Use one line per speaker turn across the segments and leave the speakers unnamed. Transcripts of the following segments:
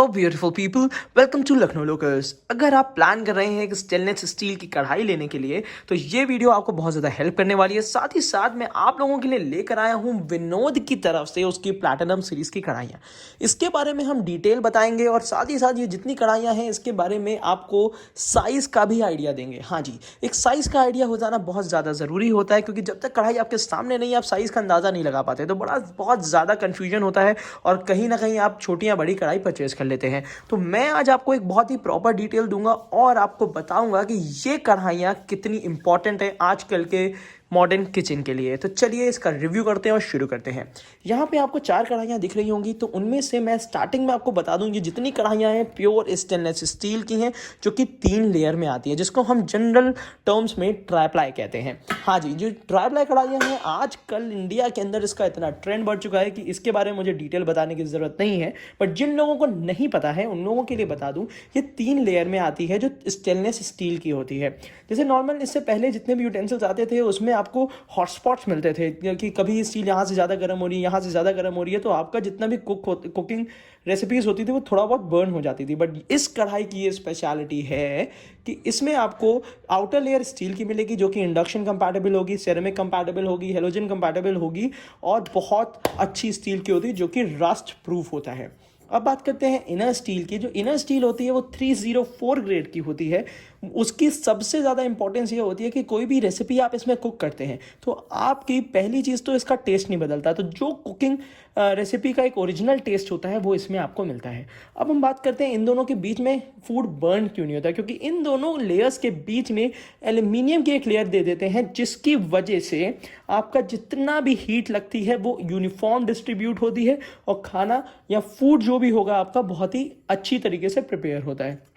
Beautiful people, welcome to Lucknow locals. अगर आप plan कर रहे हैं एक स्टेनलेस स्टील की कढ़ाई लेने के लिए तो ये वीडियो आपको बहुत ज़्यादा हेल्प करने वाली है। साथ ही साथ मैं आप लोगों के लिए लेकर आया हूँ विनोद की तरफ से उसकी प्लैटिनम सीरीज़ की कढ़ाइयाँ। इसके बारे में हम डिटेल बताएंगे और साथ ही साथ ये जितनी कढ़ाइयाँ हैं इसके बारे में आपको साइज़ का भी आइडिया देंगे। हाँ जी, एक साइज़ का आइडिया हो जाना बहुत ज़्यादा ज़रूरी होता है, क्योंकि जब तक कढ़ाई आपके सामने नहीं आप साइज़ का अंदाज़ा नहीं लगा पाते तो बहुत ज़्यादा कन्फ्यूजन होता है और कहीं ना कहीं आप छोटी या बड़ी कढ़ाई परचेज कर लेते हैं। तो मैं आज आपको एक बहुत ही प्रॉपर डिटेल दूंगा और आपको बताऊंगा कि ये कढ़ाइयाँ कितनी इंपॉर्टेंट है आजकल के मॉडर्न किचन के लिए। तो चलिए इसका रिव्यू करते हैं और शुरू करते हैं। यहाँ पे आपको 4 कढ़ाइयाँ दिख रही होंगी, तो उनमें से मैं स्टार्टिंग में आपको बता दूँ ये जितनी कढ़ाइयाँ हैं प्योर स्टेनलेस स्टील की हैं, जो कि 3 लेयर में आती है, जिसको हम जनरल टर्म्स में ट्राईप्लाई कहते हैं। हाँ जी, जो ट्राईप्लाई कढ़ाइयाँ हैं आजकल इंडिया के अंदर इसका इतना ट्रेंड बढ़ चुका है कि इसके बारे में मुझे डिटेल बताने की ज़रूरत नहीं है, बट जिन लोगों को नहीं पता है उन लोगों के लिए बता दूँ ये 3 लेयर में आती है जो स्टेनलेस स्टील की होती है। जैसे नॉर्मल इससे पहले जितने भी यूटेंसिल्स आते थे उसमें आपको हॉटस्पॉट्स मिलते थे कि कभी स्टील यहाँ से ज़्यादा गर्म हो रही है, यहाँ से ज़्यादा गर्म हो रही है, तो आपका जितना भी कुकिंग रेसिपीज़ होती थी वो थोड़ा बहुत बर्न हो जाती थी। बट इस कढ़ाई की ये स्पेशलिटी है कि इसमें आपको आउटर लेयर स्टील की मिलेगी, जो कि इंडक्शन कंपैटिबल होगी, सेरेमिक कंपैटिबल होगी, हेलोजन कंपैटिबल होगी और बहुत अच्छी स्टील की होती है जो कि रस्ट प्रूफ होता है। अब बात करते हैं इनर स्टील की। जो इनर स्टील होती है वो 304 ग्रेड की होती है। उसकी सबसे ज़्यादा इंपॉर्टेंस ये होती है कि कोई भी रेसिपी आप इसमें कुक करते हैं तो आपकी पहली चीज़ तो इसका टेस्ट नहीं बदलता, तो जो कुकिंग रेसिपी का एक ओरिजिनल टेस्ट होता है वो इसमें आपको मिलता है। अब हम बात करते हैं इन दोनों के बीच में फूड बर्न क्यों नहीं होता, क्योंकि इन दोनों लेयर्स के बीच में एल्यूमिनियम की एक लेयर दे देते हैं, जिसकी वजह से आपका जितना भी हीट लगती है वो यूनिफॉर्म डिस्ट्रीब्यूट होती है और खाना या फूड जो भी होगा आपका बहुत ही अच्छी तरीके से प्रिपेयर होता है।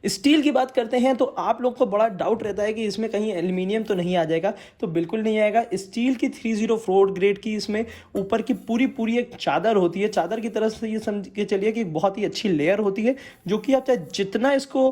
स्टील की बात करते हैं तो आप लोग को बड़ा डाउट रहता है कि इसमें कहीं एल्यूमिनियम तो नहीं आ जाएगा, तो बिल्कुल नहीं आएगा। स्टील की 304 ग्रेड की इसमें ऊपर की पूरी एक चादर होती है। चादर की तरह से ये समझ के चलिए कि बहुत ही अच्छी लेयर होती है, जो कि आप चाहे जितना इसको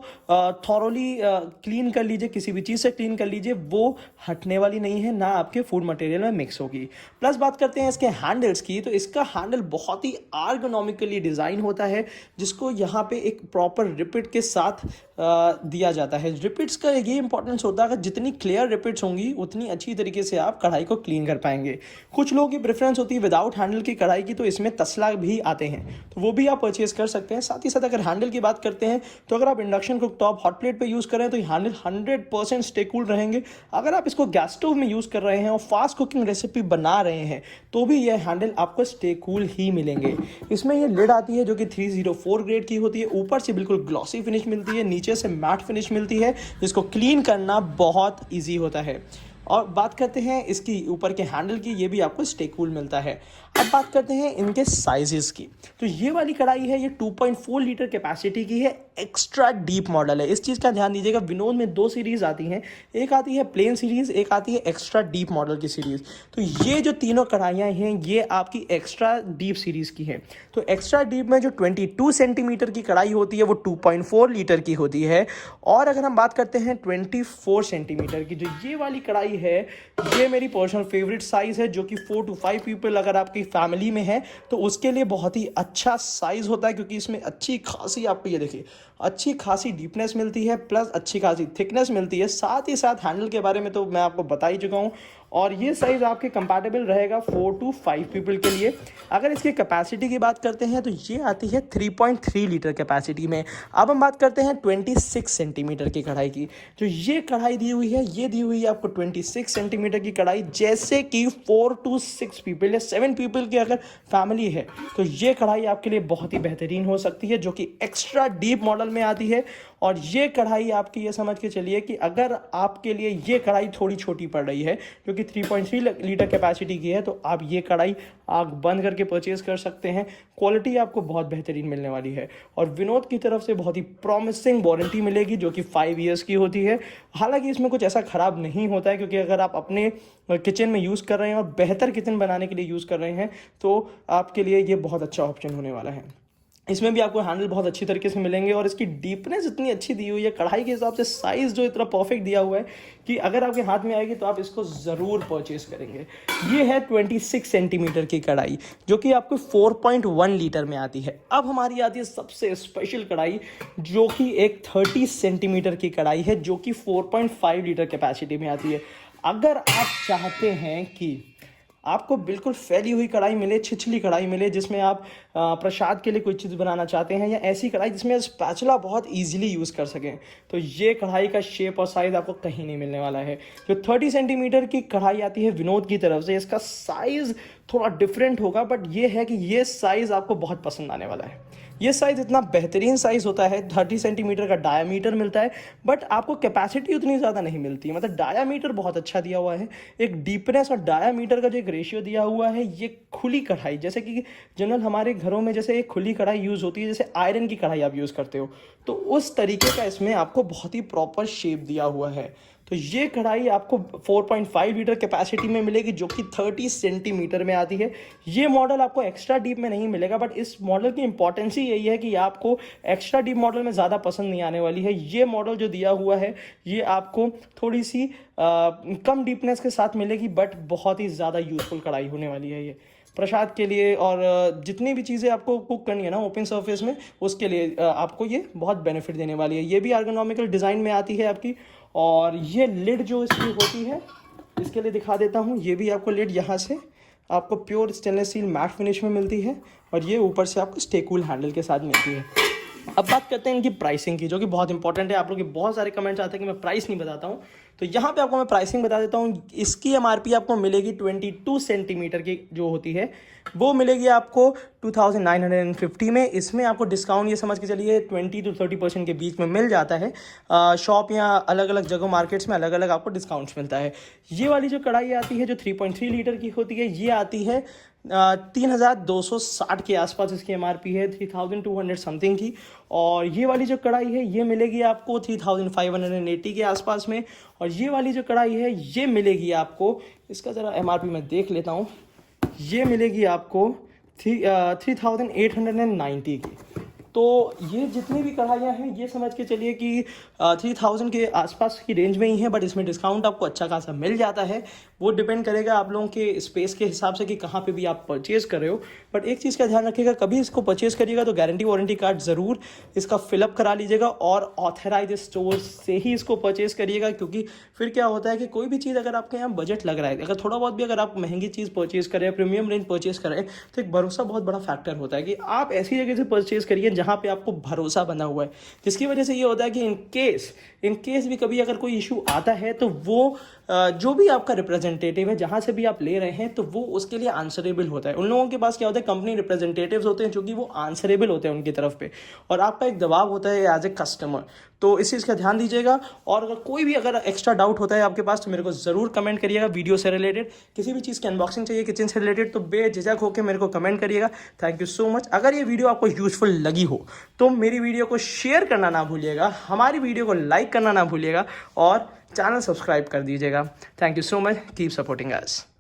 थॉरोली क्लीन कर लीजिए, किसी भी चीज़ से क्लीन कर लीजिए, वो हटने वाली नहीं है, ना आपके फूड मटेरियल में मिक्स होगी। प्लस बात करते हैं इसके हैंडल्स की, तो इसका हैंडल बहुत ही आर्गोनॉमिकली डिज़ाइन होता है, जिसको यहाँ पे एक प्रॉपर रिपिट के साथ दिया जाता है। रिपिट्स का ये इंपॉर्टेंस होता है कि जितनी क्लियर रिपिट्स होंगी उतनी अच्छी तरीके से आप कढ़ाई को क्लीन कर पाएंगे। कुछ लोगों की प्रेफरेंस होती है विदाउट हैंडल की कढ़ाई की, तो इसमें तसला भी आते हैं, तो वो भी आप परचेज कर सकते हैं। साथ ही साथ अगर हैंडल की बात करते हैं तो अगर आप इंडक्शन कुकटॉप हॉट प्लेट पे यूज़ कर रहे हैं तो ये हैंडल 100% स्टे कूल रहेंगे। अगर आप इसको गैस स्टोव में यूज़ कर रहे हैं और फास्ट कुकिंग रेसिपी बना रहे हैं तो भी यह हैंडल आपको स्टे कूल ही मिलेंगे। इसमें ये लिड आती है जो कि 304 ग्रेड की होती है। ऊपर से बिल्कुल ग्लॉसी फिनिश मिलती है, नीचे से मैट फिनिश मिलती है, जिसको क्लीन करना बहुत इजी होता है। और बात करते हैं इसकी ऊपर के हैंडल की, ये भी आपको स्टे कूल मिलता है। अब बात करते हैं इनके साइजेस की, तो ये वाली कढ़ाई है ये 2.4 लीटर कैपेसिटी की है, एक्स्ट्रा डीप मॉडल है। इस चीज़ का ध्यान दीजिएगा, विनोद में 2 सीरीज़ आती हैं, एक आती है प्लेन सीरीज़, एक आती है एक्स्ट्रा डीप मॉडल की सीरीज़। तो ये जो तीनों कढ़ाइयाँ हैं ये आपकी एक्स्ट्रा डीप सीरीज़ की है। तो एक्स्ट्रा डीप में जो 22 सेंटीमीटर की कढ़ाई होती है वो 2.4 लीटर की होती है। और अगर हम बात करते हैं 24 सेंटीमीटर की, जो ये वाली कढ़ाई है ये मेरी पर्सनल फेवरेट साइज़ है, जो कि 4 to 5 पीपल अगर आपकी फैमिली में है तो उसके लिए बहुत ही अच्छा साइज़ होता है, क्योंकि इसमें अच्छी खासी आपको ये देखिए अच्छी खासी डीपनेस मिलती है, प्लस अच्छी खासी थिकनेस मिलती है। साथ ही साथ हैंडल के बारे में तो मैं आपको बता ही चुका हूँ, और ये साइज़ आपके कंपैटिबल रहेगा 4 to 5 पीपल के लिए। अगर इसकी कैपेसिटी की बात करते हैं तो ये आती है 3.3 लीटर कैपेसिटी में। अब हम बात करते हैं 26 सेंटीमीटर की कढ़ाई की। जो ये कढ़ाई दी हुई है ये दी हुई है आपको 26 सेंटीमीटर की कढ़ाई, जैसे कि 4 to 6 पीपल या 7 पीपल की अगर फैमिली है तो ये कढ़ाई आपके लिए बहुत ही बेहतरीन हो सकती है, जो कि एक्स्ट्रा डीप मॉडल में आती है। और ये कढ़ाई आपकी ये समझ के चलिए कि अगर आपके लिए ये कढ़ाई थोड़ी छोटी पड़ रही है, जो कि 3.3 लीटर कैपेसिटी की है, तो आप ये कढ़ाई आग बंद करके परचेज कर सकते हैं। क्वालिटी आपको बहुत बेहतरीन मिलने वाली है और विनोद की तरफ से बहुत ही प्रॉमिसिंग वारंटी मिलेगी, जो कि 5 ईयर्स की होती है। हालांकि इसमें कुछ ऐसा ख़राब नहीं होता है, क्योंकि अगर आप अपने किचन में यूज़ कर रहे हैं और बेहतर किचन बनाने के लिए यूज़ कर रहे हैं तो आपके लिए ये बहुत अच्छा ऑप्शन होने वाला है। इसमें भी आपको हैंडल बहुत अच्छी तरीके से मिलेंगे और इसकी डीपनेस इतनी अच्छी दी हुई है कढ़ाई के हिसाब से, साइज़ जो इतना परफेक्ट दिया हुआ है कि अगर आपके हाथ में आएगी तो आप इसको ज़रूर परचेज करेंगे। ये है 26 सेंटीमीटर की कढ़ाई जो कि आपको 4.1 लीटर में आती है। अब हमारी आती है सबसे स्पेशल कढ़ाई जो कि एक 30 सेंटीमीटर की कढ़ाई है जो कि 4.5 लीटर कैपेसिटी में आती है। अगर आप चाहते हैं कि आपको बिल्कुल फैली हुई कढ़ाई मिले, छिछली कढ़ाई मिले जिसमें आप प्रसाद के लिए कोई चीज़ बनाना चाहते हैं, या ऐसी कढ़ाई जिसमें स्पैचुला बहुत इजीली यूज़ कर सकें, तो ये कढ़ाई का शेप और साइज़ आपको कहीं नहीं मिलने वाला है। जो 30 सेंटीमीटर की कढ़ाई आती है विनोद की तरफ से, इसका साइज़ थोड़ा डिफरेंट होगा, बट ये है कि ये साइज़ आपको बहुत पसंद आने वाला है। ये साइज़ इतना बेहतरीन साइज़ होता है, 30 सेंटीमीटर का डायामीटर मिलता है, बट आपको कैपेसिटी उतनी ज़्यादा नहीं मिलती है। मतलब डायामीटर बहुत अच्छा दिया हुआ है, एक डीपनेस और डायामीटर का जो एक रेशियो दिया हुआ है। ये खुली कढ़ाई, जैसे कि जनरल हमारे घरों में जैसे एक खुली कढ़ाई यूज़ होती है, जैसे आयरन की कढ़ाई आप यूज़ करते हो, तो उस तरीके का इसमें आपको बहुत ही प्रॉपर शेप दिया हुआ है। तो ये कढ़ाई आपको 4.5 लीटर कैपेसिटी में मिलेगी जो कि 30 सेंटीमीटर में आती है। ये मॉडल आपको एक्स्ट्रा डीप में नहीं मिलेगा, बट इस मॉडल की इंपॉर्टेंस ही यही है कि आपको एक्स्ट्रा डीप मॉडल में ज़्यादा पसंद नहीं आने वाली है। ये मॉडल जो दिया हुआ है ये आपको थोड़ी सी कम डीपनेस के साथ मिलेगी, बट बहुत ही ज़्यादा यूजफुल कढ़ाई होने वाली है ये प्रसाद के लिए, और जितनी भी चीज़ें आपको कुक करनी है ना ओपन सरफेस में, उसके लिए आपको ये बहुत बेनिफिट देने वाली है। ये भी एर्गोनॉमिकल डिज़ाइन में आती है आपकी। और ये लिड जो इसकी होती है, इसके लिए दिखा देता हूँ। ये भी आपको लिड यहाँ से आपको pure stainless steel matte finish में मिलती है, और ये ऊपर से आपको स्टे कूल हैंडल के साथ मिलती है। अब बात करते हैं इनकी प्राइसिंग की, जो कि बहुत इंपॉर्टेंट है। आप लोग के बहुत सारे कमेंट्स आते हैं कि मैं प्राइस नहीं बताता हूँ, तो यहाँ पे आपको मैं प्राइसिंग बता देता हूँ। इसकी एमआरपी आपको मिलेगी 22 सेंटीमीटर की जो होती है वो मिलेगी आपको 2950 में। इसमें आपको डिस्काउंट ये समझ के चलिए 20 to 30% के बीच में मिल जाता है। शॉप या अलग अलग जगह मार्केट्स में अलग अलग आपको डिस्काउंट्स मिलता है। ये वाली जो कढ़ाई आती है जो 3.3 लीटर की होती है, ये आती है 3260 के आसपास इसकी एमआरपी है, 3200 समथिंग की। और ये वाली जो कढ़ाई है ये मिलेगी आपको 3580 के आसपास में। और ये वाली जो कढ़ाई है ये मिलेगी आपको, इसका ज़रा एमआरपी मैं देख लेता हूँ, ये मिलेगी आपको 3890 की। तो ये जितनी भी कढ़ाइयाँ हैं ये समझ के चलिए कि 3000 के आसपास की रेंज में ही है, बट इसमें डिस्काउंट आपको अच्छा खासा मिल जाता है। वो डिपेंड करेगा आप लोगों के स्पेस के हिसाब से कि कहाँ पे भी आप परचेज़ कर रहे हो। बट एक चीज़ का ध्यान रखिएगा, कभी इसको परचेज़ करिएगा तो गारंटी वारंटी कार्ड ज़रूर इसका फिलअप करा लीजिएगा और ऑथराइज स्टोर से ही इसको परचेज़ करिएगा। क्योंकि फिर क्या होता है कि कोई भी चीज़ अगर आपके यहाँ बजट लग रहा है, अगर थोड़ा बहुत भी अगर आप महंगी चीज़ परचेज़ करें, प्रीमियम रेंज परचेज़ करें, तो एक भरोसा बहुत बड़ा फैक्टर होता है कि आप ऐसी जगह से परचेज़ करिए जहाँ पे आपको भरोसा बना हुआ है। जिसकी वजह से ये होता है कि इन केस भी कभी अगर कोई इशू आता है तो वो जो भी आपका रिप्रेजेंटेटिव है जहाँ से भी आप ले रहे हैं तो वो उसके लिए आंसरेबल होता है। उन लोगों के पास क्या होता है, कंपनी रिप्रेजेंटेटिव्स होते हैं जो कि वो आंसरेबल होते हैं उनकी तरफ पे, और आपका एक दबाव होता है एज ए कस्टमर। तो इस चीज़ का ध्यान दीजिएगा। और अगर कोई भी अगर एक्स्ट्रा डाउट होता है आपके पास तो मेरे को ज़रूर कमेंट करिएगा। वीडियो से रिलेटेड किसी भी चीज़ की अनबॉक्सिंग चाहिए किचन से रिलेटेड तो बेझिझक होकर मेरे को कमेंट करिएगा। Thank you so much. अगर ये वीडियो आपको यूजफुल लगी हो तो मेरी वीडियो को शेयर करना ना भूलिएगा, हमारी वीडियो को लाइक करना ना भूलिएगा और चैनल सब्सक्राइब कर दीजिएगा। Thank you so much, keep supporting us.